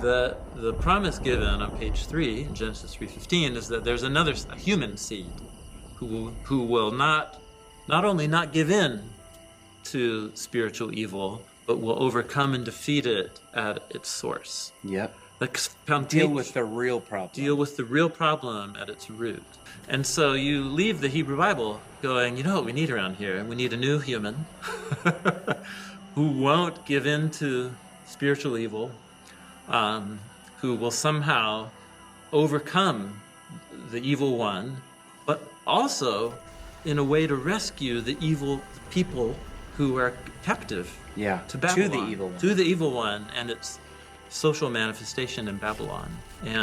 The promise given on page 3 in Genesis 3:15 is that there's a human seed who will not only not give in to spiritual evil, but will overcome and defeat it at its source. Yep. Deal with the real problem. Deal with the real problem at its root. And so you leave the Hebrew Bible going, you know what we need around here? We need a new human who won't give in to spiritual evil, who will somehow overcome the evil one, but also in a way to rescue the evil people who are captive to Babylon, to the evil one and its social manifestation in Babylon.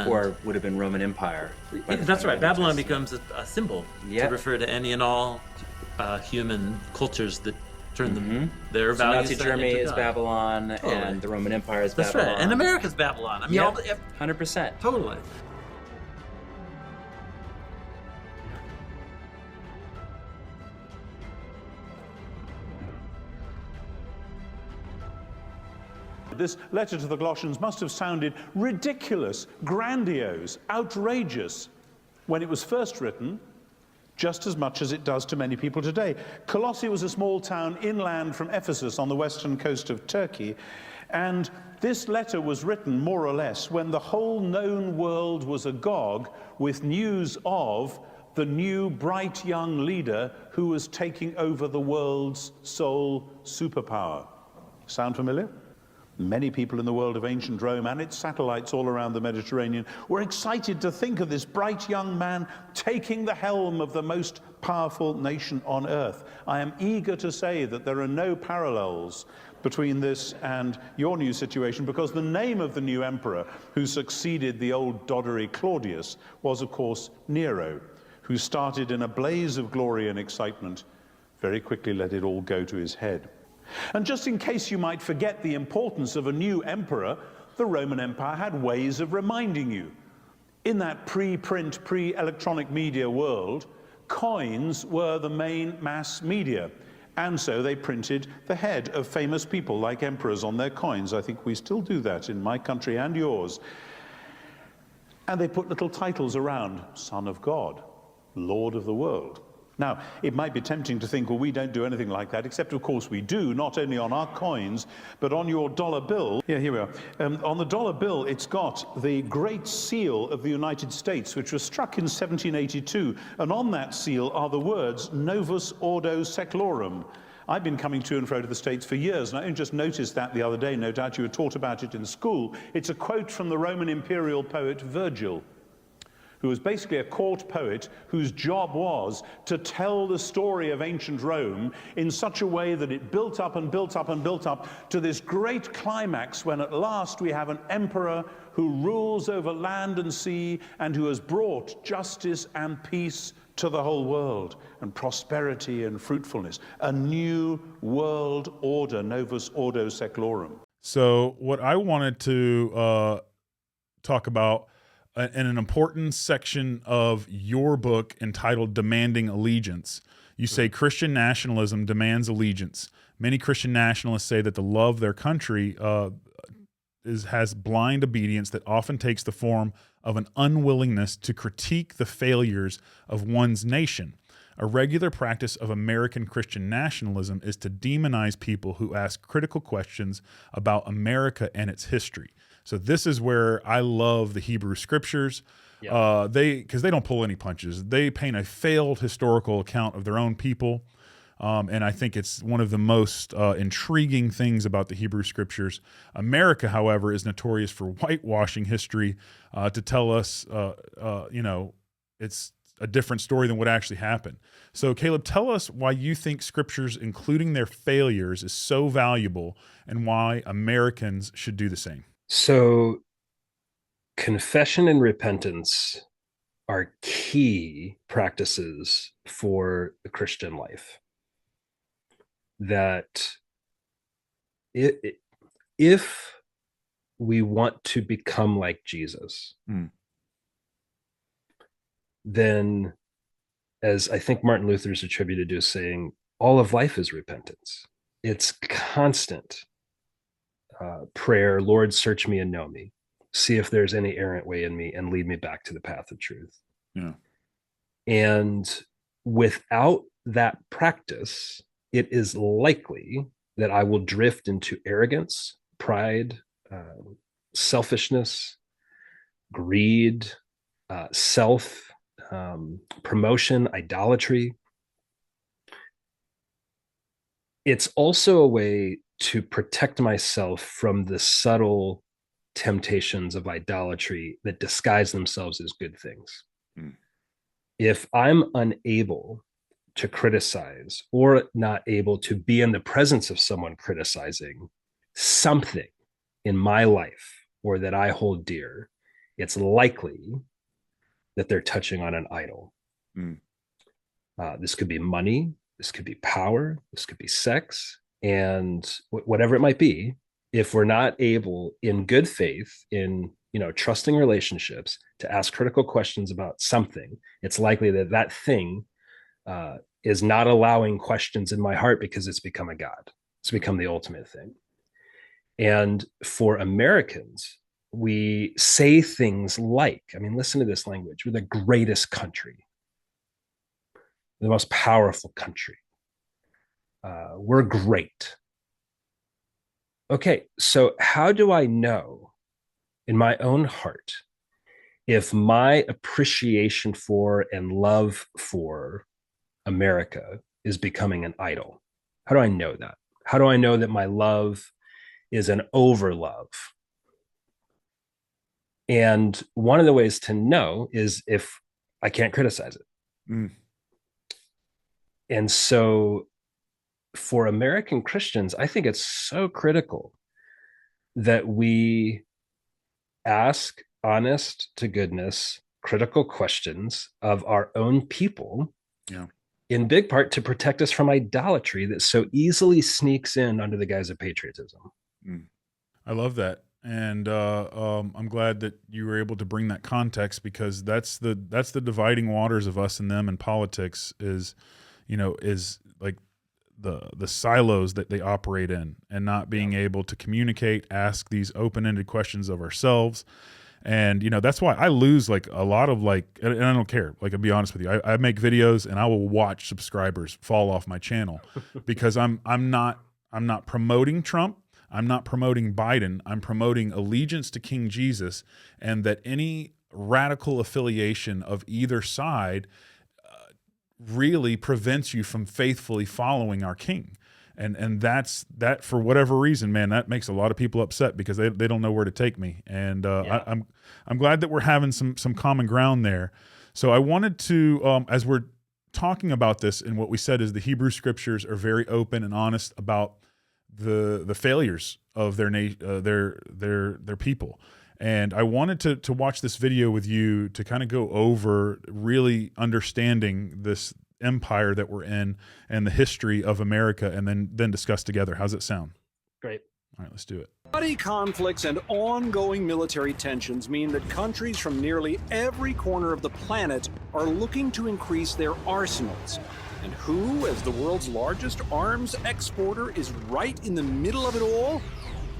Or would have been Roman Empire. That's right. Babylon becomes a symbol to refer to any and all human cultures that turn their values. Nazi Germany is Babylon, and the Roman Empire is Babylon. That's right. And America's Babylon. I mean, 100%. Totally. This letter to the Colossians must have sounded ridiculous, grandiose, outrageous when it was first written, just as much as it does to many people today. Colossae was a small town inland from Ephesus on the western coast of Turkey, and this letter was written more or less when the whole known world was agog with news of the new bright young leader who was taking over the world's sole superpower. Sound familiar? Many people in the world of ancient Rome and its satellites all around the Mediterranean were excited to think of this bright young man taking the helm of the most powerful nation on earth. I am eager to say that there are no parallels between this and your new situation, because the name of the new emperor who succeeded the old doddery Claudius was, of course, Nero, who started in a blaze of glory and excitement, very quickly let it all go to his head. And just in case you might forget the importance of a new emperor, the Roman Empire had ways of reminding you. In that pre-print, pre-electronic media world, coins were the main mass media. And so they printed the head of famous people like emperors on their coins. I think we still do that in my country and yours. And they put little titles around: Son of God, Lord of the World. Now, it might be tempting to think, well, we don't do anything like that, except, of course, we do, not only on our coins, but on your dollar bill. Yeah, here we are. On the dollar bill, it's got the Great Seal of the United States, which was struck in 1782, and on that seal are the words, Novus Ordo Seclorum. I've been coming to and fro to the States for years, and I only just noticed that the other day. No doubt you were taught about it in school. It's a quote from the Roman imperial poet Virgil, who was basically a court poet whose job was to tell the story of ancient Rome in such a way that it built up and built up and built up to this great climax when at last we have an emperor who rules over land and sea and who has brought justice and peace to the whole world, and prosperity and fruitfulness. A new world order, Novus Ordo Seclorum. So what I wanted to talk about in an important section of your book entitled Demanding Allegiance. You say Christian nationalism demands allegiance. Many Christian nationalists say that the love of their country has blind obedience that often takes the form of an unwillingness to critique the failures of one's nation. A regular practice of American Christian nationalism is to demonize people who ask critical questions about America and its history. So this is where I love the Hebrew scriptures. Because they don't pull any punches. They paint a failed historical account of their own people. And I think it's one of the most intriguing things about the Hebrew scriptures. America, however, is notorious for whitewashing history to tell us, it's a different story than what actually happened. So Caleb, tell us why you think scriptures, including their failures, is so valuable and why Americans should do the same. So confession and repentance are key practices for the Christian life. That if we want to become like Jesus, then, as I think Martin Luther is attributed to saying, all of life is repentance. It's constant prayer, Lord, search me and know me. see if there's any errant way in me, and lead me back to the path of truth. Yeah. And without that practice, it is likely that I will drift into arrogance, pride, selfishness, greed, self promotion, idolatry. It's also a way to protect myself from the subtle temptations of idolatry that disguise themselves as good things. Mm. If I'm unable to criticize or not able to be in the presence of someone criticizing something in my life or that I hold dear, it's likely that they're touching on an idol. Mm. This could be money, this could be power, this could be sex, and whatever it might be. If we're not able in good faith, in trusting relationships, to ask critical questions about something, it's likely that that thing is not allowing questions in my heart because it's become a god. It's become the ultimate thing. And for Americans, we say things like, listen to this language: we're the greatest country, the most powerful country. We're great. Okay, so how do I know in my own heart if my appreciation for and love for America is becoming an idol? How do I know that? How do I know that my love is an overlove? And one of the ways to know is if I can't criticize it. Mm. And so for American Christians, I think it's so critical that we ask honest to goodness, critical questions of our own people, in big part to protect us from idolatry that so easily sneaks in under the guise of patriotism. Mm. I love that. And I'm glad that you were able to bring that context, because that's the dividing waters of us and them in politics is like the silos that they operate in, and not being able to communicate, ask these open-ended questions of ourselves. And, that's why I lose like a lot of and I don't care. Like, I'll be honest with you. I make videos and I will watch subscribers fall off my channel because I'm not promoting Trump. I'm not promoting Biden. I'm promoting allegiance to King Jesus, and that any radical affiliation of either side really prevents you from faithfully following our King. And that's that, for whatever reason, man, that makes a lot of people upset because they don't know where to take me. And I'm glad that we're having some common ground there. So I wanted to, as we're talking about this, and what we said is the Hebrew scriptures are very open and honest about the failures of their people. And I wanted to watch this video with you to kind of go over really understanding this empire that we're in and the history of America, and then discuss together. How's it sound? Great. All right, let's do it. Bloody conflicts and ongoing military tensions mean that countries from nearly every corner of the planet are looking to increase their arsenals. And who, as the world's largest arms exporter, is right in the middle of it all?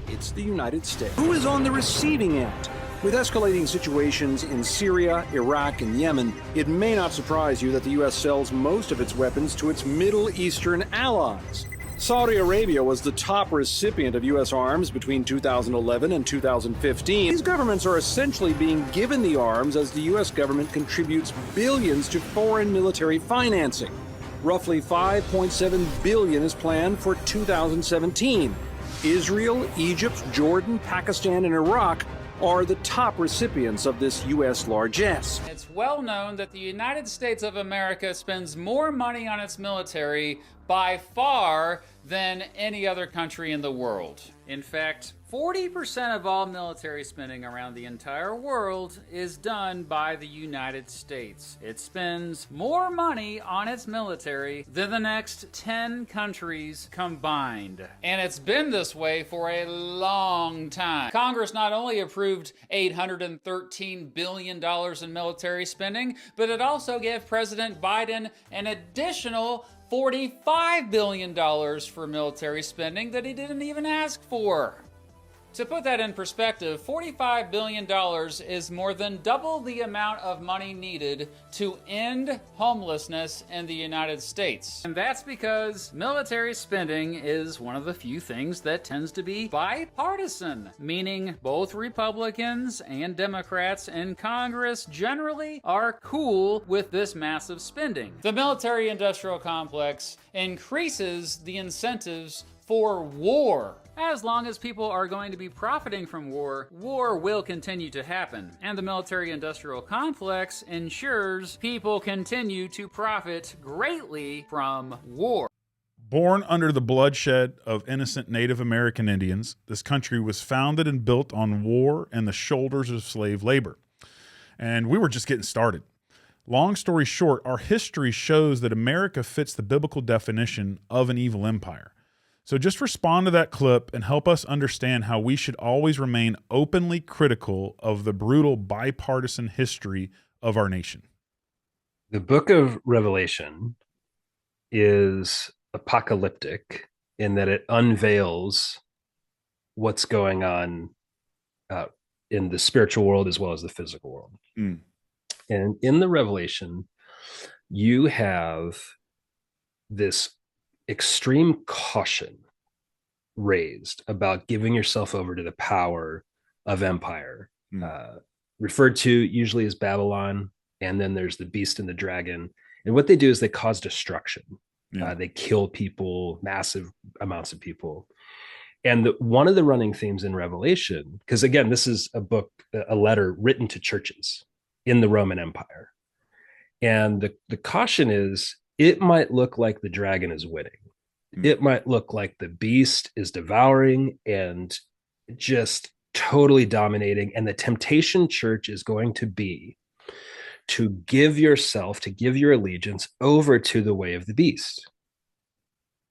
It's the United States. Who is on the receiving end? With escalating situations in Syria, Iraq, and Yemen, it may not surprise you that the U.S. sells most of its weapons to its Middle Eastern allies. Saudi Arabia was the top recipient of U.S. arms between 2011 and 2015. These governments are essentially being given the arms as the U.S. government contributes billions to foreign military financing. Roughly $5.7 billion is planned for 2017. Israel, Egypt, Jordan, Pakistan, and Iraq are the top recipients of this U.S. largesse. It's well known that the United States of America spends more money on its military by far than any other country in the world. In fact, 40% of all military spending around the entire world is done by the United States. It spends more money on its military than the next 10 countries combined. And it's been this way for a long time. Congress not only approved $813 billion in military spending, but it also gave President Biden an additional $45 billion for military spending that he didn't even ask for. To put that in perspective, $45 billion is more than double the amount of money needed to end homelessness in the United States. And that's because military spending is one of the few things that tends to be bipartisan, meaning both Republicans and Democrats in Congress generally are cool with this massive spending. The military-industrial complex increases the incentives for war. As long as people are going to be profiting from war, war will continue to happen. And the military-industrial complex ensures people continue to profit greatly from war. Born under the bloodshed of innocent Native American Indians, this country was founded and built on war and the shoulders of slave labor. And we were just getting started. Long story short, our history shows that America fits the biblical definition of an evil empire. So just respond to that clip and help us understand how we should always remain openly critical of the brutal bipartisan history of our nation. The book of Revelation is apocalyptic in that it unveils what's going on in the spiritual world as well as the physical world. Mm. And in the Revelation, you have this extreme caution raised about giving yourself over to the power of empire, referred to usually as Babylon. And then there's the beast and the dragon. And what they do is they cause destruction. Yeah. They kill people, massive amounts of people. And one of the running themes in Revelation, because again, this is a book, a letter written to churches in the Roman Empire. And the caution is, it might look like the dragon is winning. It might look like the beast is devouring and just totally dominating. And the temptation, church, is going to be to give yourself, to give your allegiance over to the way of the beast.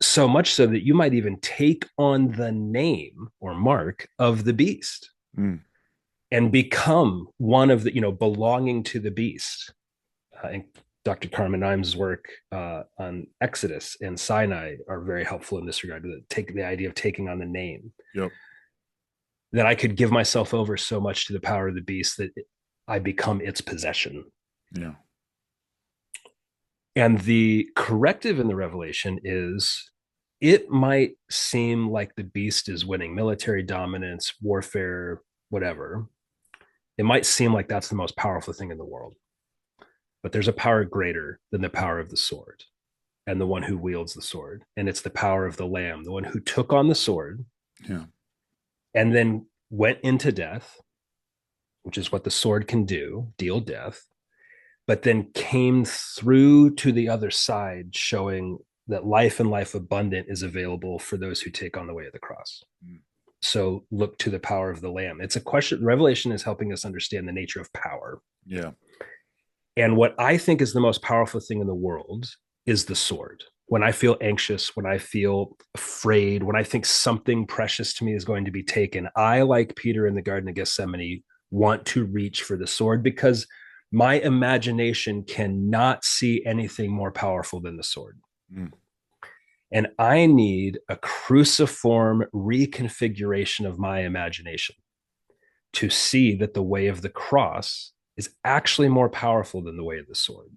So much so that you might even take on the name or mark of the beast and become one of the, belonging to the beast. And Dr. Carmen Nimes' work on Exodus and Sinai are very helpful in this regard, to take the idea of taking on the name. Yep. That I could give myself over so much to the power of the beast that I become its possession. Yeah. And the corrective in the Revelation is, it might seem like the beast is winning, military dominance, warfare, whatever. It might seem like that's the most powerful thing in the world. But there's a power greater than the power of the sword and the one who wields the sword. And it's the power of the Lamb, the one who took on the sword and then went into death, which is what the sword can do, deal death, but then came through to the other side, showing that life and life abundant is available for those who take on the way of the cross. So look to the power of the Lamb. It's a question. Revelation is helping us understand the nature of power. Yeah. And what I think is the most powerful thing in the world is the sword. When I feel anxious, when I feel afraid, when I think something precious to me is going to be taken, I, like Peter in the Garden of Gethsemane, want to reach for the sword because my imagination cannot see anything more powerful than the sword. And I need a cruciform reconfiguration of my imagination to see that the way of the cross is actually more powerful than the way of the sword.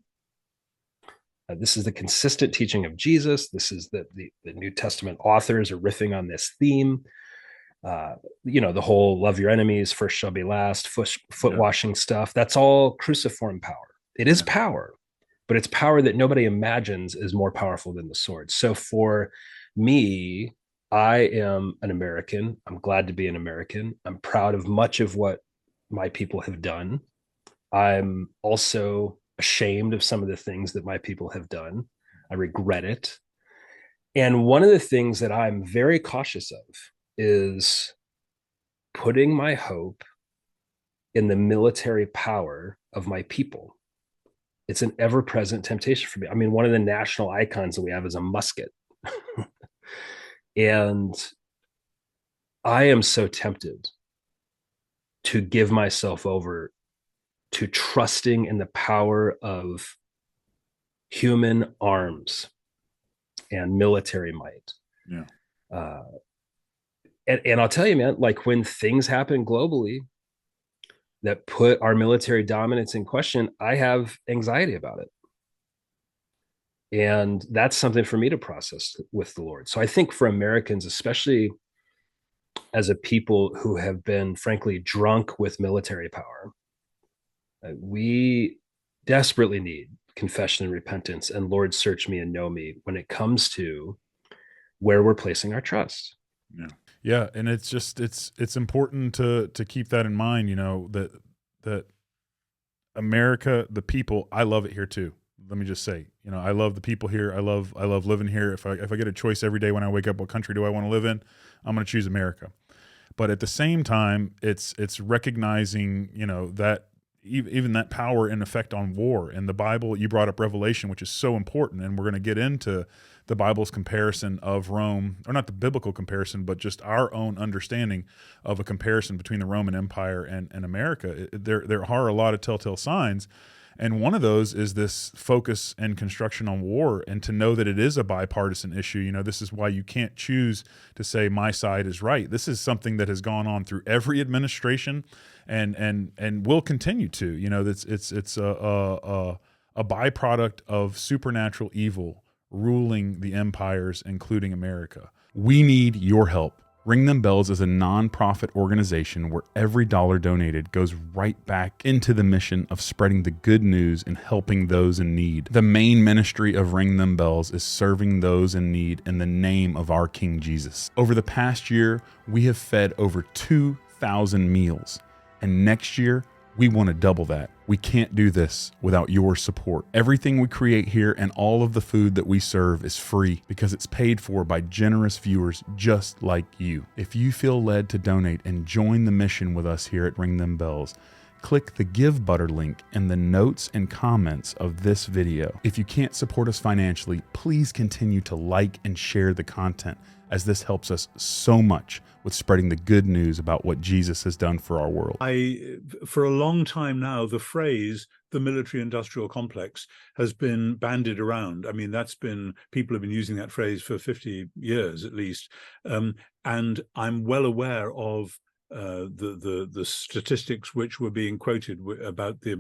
This is the consistent teaching of Jesus. This is the New Testament authors are riffing on this theme. The whole love your enemies, first shall be last, foot washing stuff. That's all cruciform power. It is power, but it's power that nobody imagines is more powerful than the sword. So for me, I am an American. I'm glad to be an American. I'm proud of much of what my people have done. I'm also ashamed of some of the things that my people have done. I regret it. And one of the things that I'm very cautious of is putting my hope in the military power of my people. It's an ever-present temptation for me. I mean, one of the national icons that we have is a musket. And I am so tempted to give myself over to trusting in the power of human arms and military might. Yeah. And I'll tell you, man, like when things happen globally that put our military dominance in question, I have anxiety about it. And that's something for me to process with the Lord. So I think for Americans, especially as a people who have been, frankly, drunk with military power, we desperately need confession and repentance and Lord, search me and know me when it comes to where we're placing our trust. Yeah. And it's just, it's important to keep that in mind, you know, that America, the people, I love it here too. Let me just say, you know, I love the people here. I love living here. If I get a choice every day when I wake up, what country do I want to live in? I'm going to choose America. But at the same time, it's recognizing, you know, that even that power and effect on war. And the Bible, you brought up Revelation, which is so important. And we're going to get into the Bible's comparison of Rome, or not the biblical comparison, but just our own understanding of a comparison between the Roman Empire and America. There are a lot of telltale signs. And one of those is this focus and construction on war, and to know that it is a bipartisan issue. You know, this is why you can't choose to say my side is right. This is something that has gone on through every administration, and will continue to. You know, it's a byproduct of supernatural evil ruling the empires, including America. We need your help. Ring Them Bells is a nonprofit organization where every dollar donated goes right back into the mission of spreading the good news and helping those in need. The main ministry of Ring Them Bells is serving those in need in the name of our King Jesus. Over the past year, we have fed over 2,000 meals, and next year, we want to double that. We can't do this without your support. Everything we create here and all of the food that we serve is free because it's paid for by generous viewers just like you. If you feel led to donate and join the mission with us here at Ring Them Bells, click the Give Butter link in the notes and comments of this video. If you can't support us financially, please continue to like and share the content, as this helps us so much with spreading the good news about what Jesus has done for our world. For a long time now, the phrase, the military-industrial complex, has been bandied around. I mean, people have been using that phrase for 50 years at least. And I'm well aware of the statistics which were being quoted about the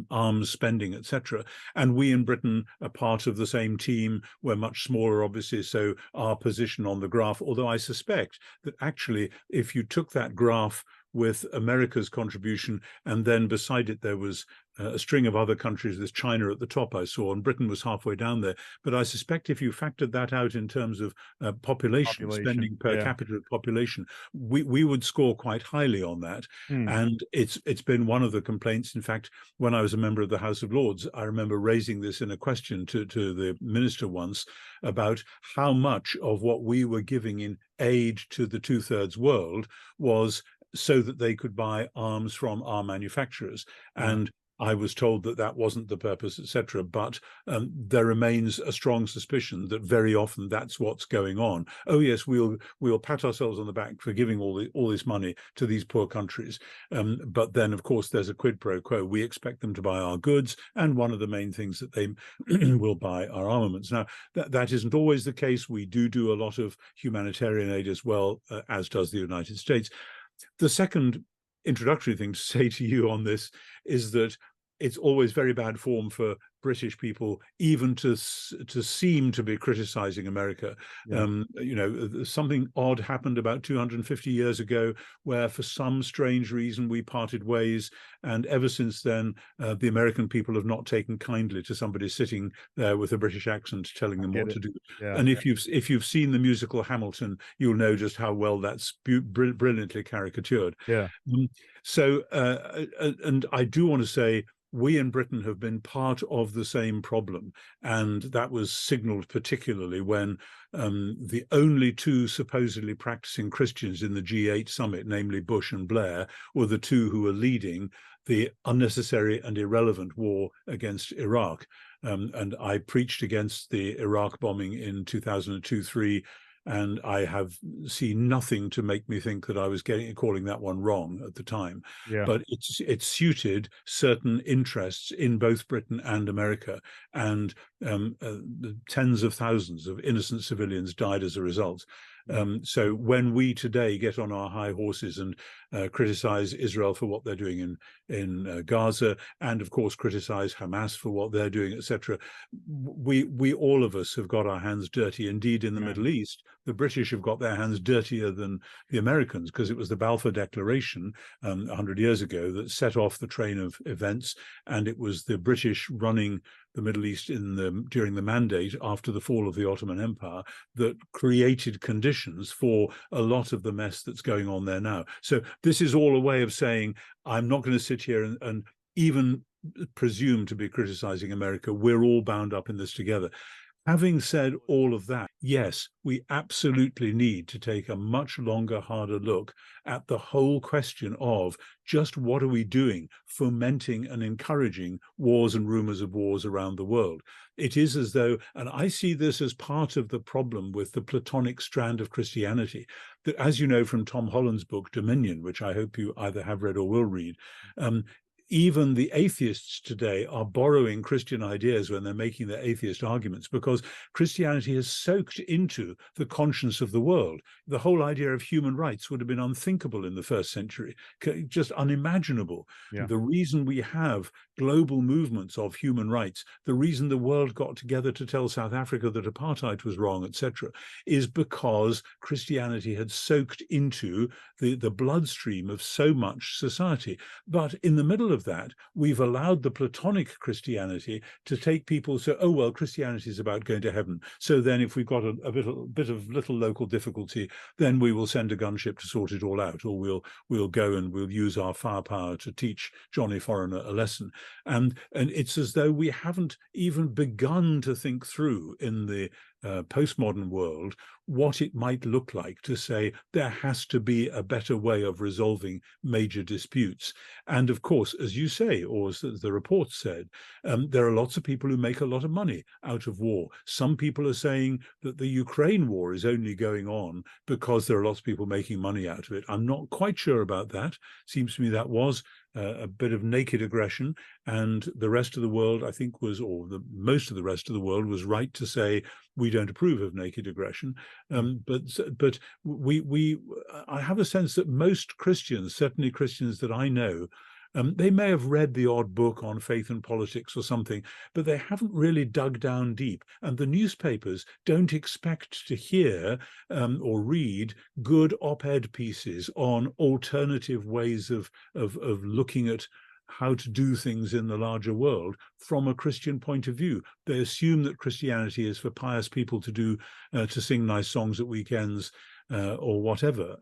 arms spending, etc. And we in Britain are part of the same team. We're much smaller, obviously, so our position on the graph, although I suspect that actually if you took that graph with America's contribution, and then beside it there was a string of other countries, there's China at the top I saw, and Britain was halfway down there. But I suspect if you factored that out in terms of population spending per capita population, we would score quite highly on that. And it's been one of the complaints. In fact, when I was a member of the House of Lords, I remember raising this in a question to the minister once about how much of what we were giving in aid to the two-thirds world was so that they could buy arms from our manufacturers. And I was told that that wasn't the purpose, etc. But there remains a strong suspicion that very often that's what's going on. Oh yes, we'll pat ourselves on the back for giving all this money to these poor countries, but then of course there's a quid pro quo. We expect them to buy our goods, and one of the main things that they will buy are armaments. Now that isn't always the case. We do a lot of humanitarian aid as well, as does the United States. The second introductory thing to say to you on this is that it's always very bad form for British people even to seem to be criticizing America. You know, something odd happened about 250 years ago where for some strange reason we parted ways, and ever since then the American people have not taken kindly to somebody sitting there with a British accent telling them what to do. And if you've seen the musical Hamilton, you'll know just how well that's brilliantly caricatured. So and I do want to say, we in Britain have been part of the same problem, and that was signaled particularly when the only two supposedly practicing Christians in the G8 summit, namely Bush and Blair, were the two who were leading the unnecessary and irrelevant war against Iraq. And I preached against the Iraq bombing in 2002-3, and I have seen nothing to make me think that I was calling that one wrong at the time. But it suited certain interests in both Britain and America, and tens of thousands of innocent civilians died as a result. So when we today get on our high horses and criticize Israel for what they're doing in Gaza, and of course criticize Hamas for what they're doing, etc., we all of us have got our hands dirty. Indeed, in the Middle East, the British have got their hands dirtier than the Americans, because it was the Balfour Declaration 100 years ago that set off the train of events, and it was the British running the Middle East during the Mandate after the fall of the Ottoman Empire that created conditions for a lot of the mess that's going on there now. So this is all a way of saying, I'm not going to sit here and even presume to be criticizing America. We're all bound up in this together. Having said all of that, yes, we absolutely need to take a much longer, harder look at the whole question of just what are we doing, fomenting and encouraging wars and rumors of wars around the world. It is as though, and I see this as part of the problem with the Platonic strand of Christianity, that, as you know from Tom Holland's book, Dominion, which I hope you either have read or will read, even the atheists today are borrowing Christian ideas when they're making their atheist arguments, because Christianity has soaked into the conscience of the world. The whole idea of human rights would have been unthinkable in the first century, just unimaginable. Yeah. The reason we have global movements of human rights, the reason the world got together to tell South Africa that apartheid was wrong, etc., is because Christianity had soaked into the bloodstream of so much society. But in the middle of that, we've allowed the Platonic Christianity to take people, so, oh, well, Christianity is about going to heaven. So then if we've got a bit of little local difficulty, then we will send a gunship to sort it all out, or we'll go and we'll use our firepower to teach Johnny Foreigner a lesson. And it's as though we haven't even begun to think through in the postmodern world what it might look like to say there has to be a better way of resolving major disputes. And of course, as you say, or as the report said, there are lots of people who make a lot of money out of war. Some people are saying that the Ukraine war is only going on because there are lots of people making money out of it. I'm not quite sure about that. Seems to me that was a bit of naked aggression, and the rest of the world, I think, most of the rest of the world was right to say we don't approve of naked aggression. But I have a sense that most Christians, certainly Christians that I know, they may have read the odd book on faith and politics or something, but they haven't really dug down deep. And the newspapers don't expect to hear or read good op-ed pieces on alternative ways of looking at how to do things in the larger world from a Christian point of view. They assume that Christianity is for pious people to do, to sing nice songs at weekends, or whatever,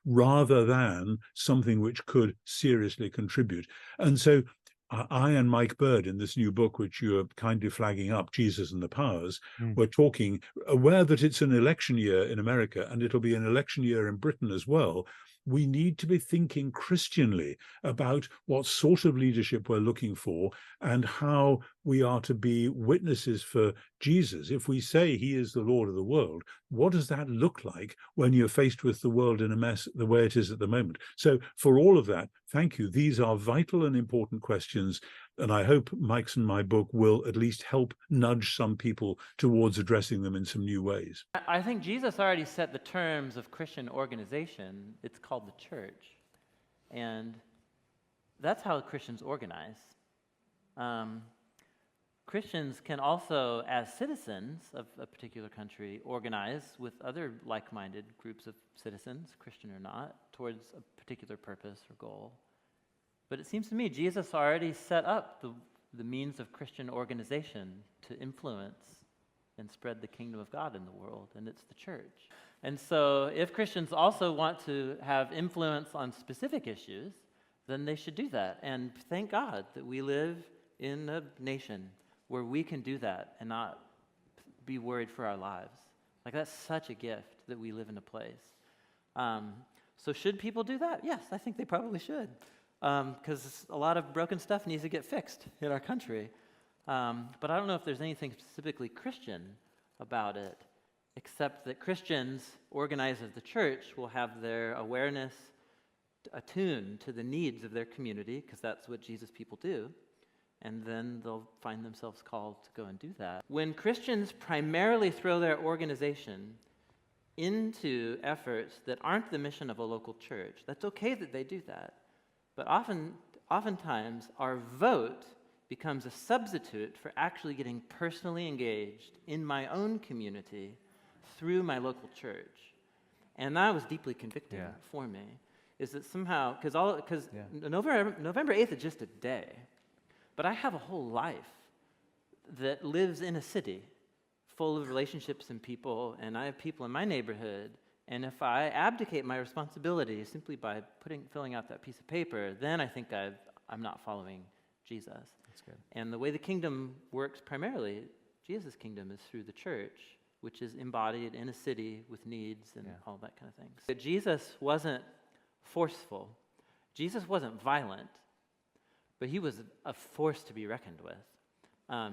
rather than something which could seriously contribute. And so I and Mike Bird, in this new book, which you are kindly flagging up, Jesus and the Powers, we're talking, aware that it's an election year in America, and it'll be an election year in Britain as well. We need to be thinking Christianly about what sort of leadership we're looking for and how we are to be witnesses for Jesus. If we say he is the Lord of the world, what does that look like when you're faced with the world in a mess the way it is at the moment? So for all of that, thank you. These are vital and important questions, and I hope Mike's and my book will at least help nudge some people towards addressing them in some new ways. I think Jesus already set the terms of Christian organization. It's called the church. And that's how Christians organize. Christians can also, as citizens of a particular country, organize with other like-minded groups of citizens, Christian or not, towards a particular purpose or goal. But it seems to me Jesus already set up the means of Christian organization to influence and spread the kingdom of God in the world, and it's the church. And so if Christians also want to have influence on specific issues, then they should do that. And thank God that we live in a nation where we can do that and not be worried for our lives. Like, that's such a gift that we live in a place. So should people do that? Yes, I think they probably should. Because a lot of broken stuff needs to get fixed in our country. But I don't know if there's anything specifically Christian about it, except that Christians organized as the church will have their awareness attuned to the needs of their community, because that's what Jesus people do, and then they'll find themselves called to go and do that. When Christians primarily throw their organization into efforts that aren't the mission of a local church. That's okay that they do that. But oftentimes, our vote becomes a substitute for actually getting personally engaged in my own community through my local church. And that was deeply convicting for me, is that somehow, because November 8th is just a day, but I have a whole life that lives in a city full of relationships and people, and I have people in my neighborhood, and if I abdicate my responsibility simply by filling out that piece of paper, then I think I'm not following Jesus. That's good. And the way the kingdom works primarily, Jesus' kingdom, is through the church, which is embodied in a city with needs and all that kind of thing. But Jesus wasn't forceful. Jesus wasn't violent, but he was a force to be reckoned with.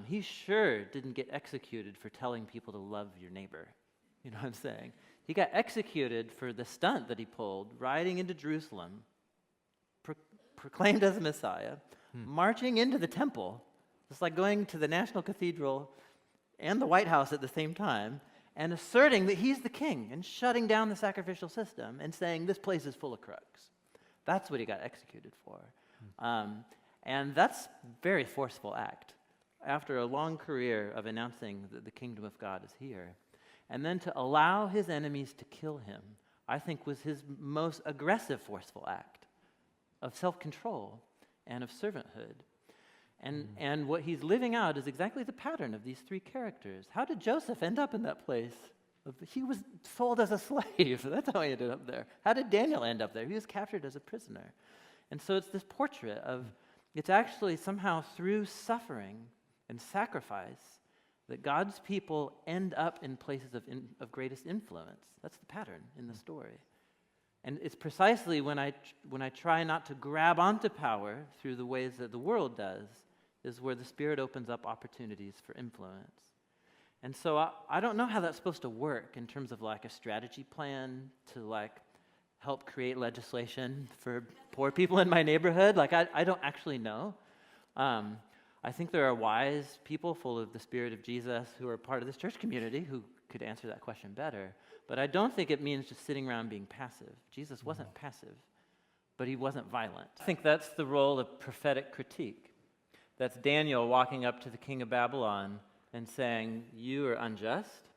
He sure didn't get executed for telling people to love your neighbor. You know what I'm saying? He got executed for the stunt that he pulled, riding into Jerusalem, proclaimed as a Messiah, marching into the temple. It's like going to the National Cathedral and the White House at the same time, and asserting that he's the king, and shutting down the sacrificial system, and saying this place is full of crooks. That's what he got executed for. And that's a very forceful act, after a long career of announcing that the kingdom of God is here. And then to allow his enemies to kill him, I think was his most aggressive, forceful act of self-control and of servanthood. And what he's living out is exactly the pattern of these three characters. How did Joseph end up in that place? He was sold as a slave. That's how he ended up there. How did Daniel end up there? He was captured as a prisoner. And so it's this portrait of, it's actually somehow through suffering and sacrifice that God's people end up in places of greatest influence. That's the pattern in the story. And it's precisely when I try not to grab onto power through the ways that the world does, is where the Spirit opens up opportunities for influence. And so I don't know how that's supposed to work in terms of like a strategy plan to like help create legislation for poor people in my neighborhood. Like I don't actually know. I think there are wise people full of the Spirit of Jesus who are part of this church community who could answer that question better. But I don't think it means just sitting around being passive. Jesus wasn't passive, but he wasn't violent. I think that's the role of prophetic critique. That's Daniel walking up to the king of Babylon and saying, you are unjust.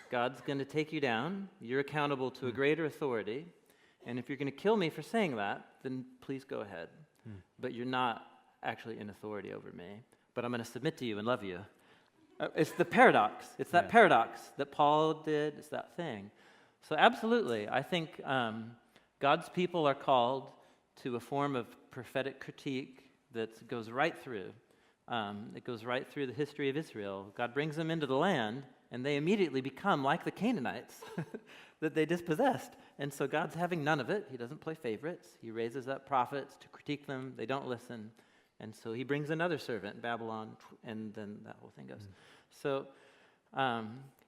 God's going to take you down. You're accountable to a greater authority. And if you're going to kill me for saying that, then please go ahead. But you're not actually in authority over me. But I'm going to submit to you and love you. It's the paradox. It's that paradox that Paul did. It's that thing. So absolutely, I think God's people are called to a form of prophetic critique that goes right through. It goes right through the history of Israel. God brings them into the land, and they immediately become like the Canaanites that they dispossessed. And so God's having none of it. He doesn't play favorites. He raises up prophets to critique them. They don't listen. And so he brings another servant, Babylon, and then that whole thing goes. So,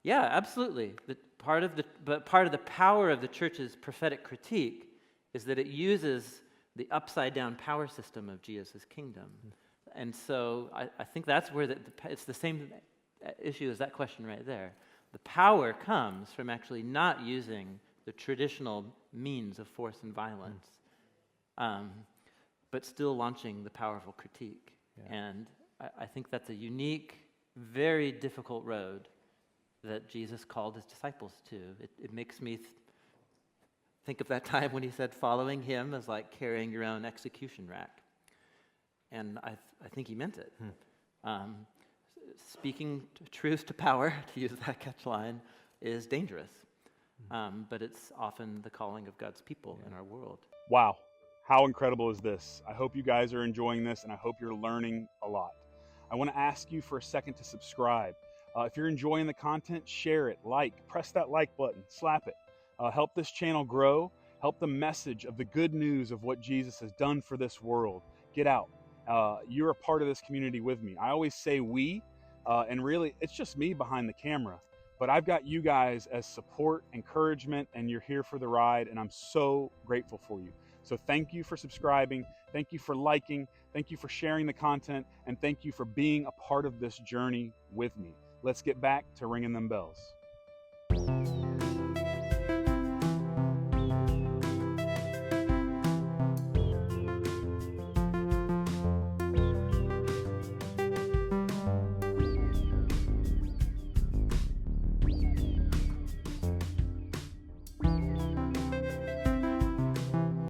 yeah, absolutely. Part of the power of the church's prophetic critique is that it uses the upside-down power system of Jesus' kingdom. And so I think that's where it's the same issue as that question right there. The power comes from actually not using the traditional means of force and violence, but still launching the powerful critique. Yeah. And I think that's a unique, very difficult road that Jesus called his disciples to. It makes me think of that time when he said following him is like carrying your own execution rack. And I think he meant it. Speaking truth to power, to use that catch line, is dangerous. But it's often the calling of God's people in our world. Wow. How incredible is this? I hope you guys are enjoying this, and I hope you're learning a lot. I want to ask you for a second to subscribe. If you're enjoying the content, share it, press that like button, slap it. Help this channel grow. Help the message of the good news of what Jesus has done for this world get out. You're a part of this community with me. I always say we, and really it's just me behind the camera, but I've got you guys as support, encouragement, and you're here for the ride, and I'm so grateful for you. So thank you for subscribing, thank you for liking, thank you for sharing the content, and thank you for being a part of this journey with me. Let's get back to ringing them bells.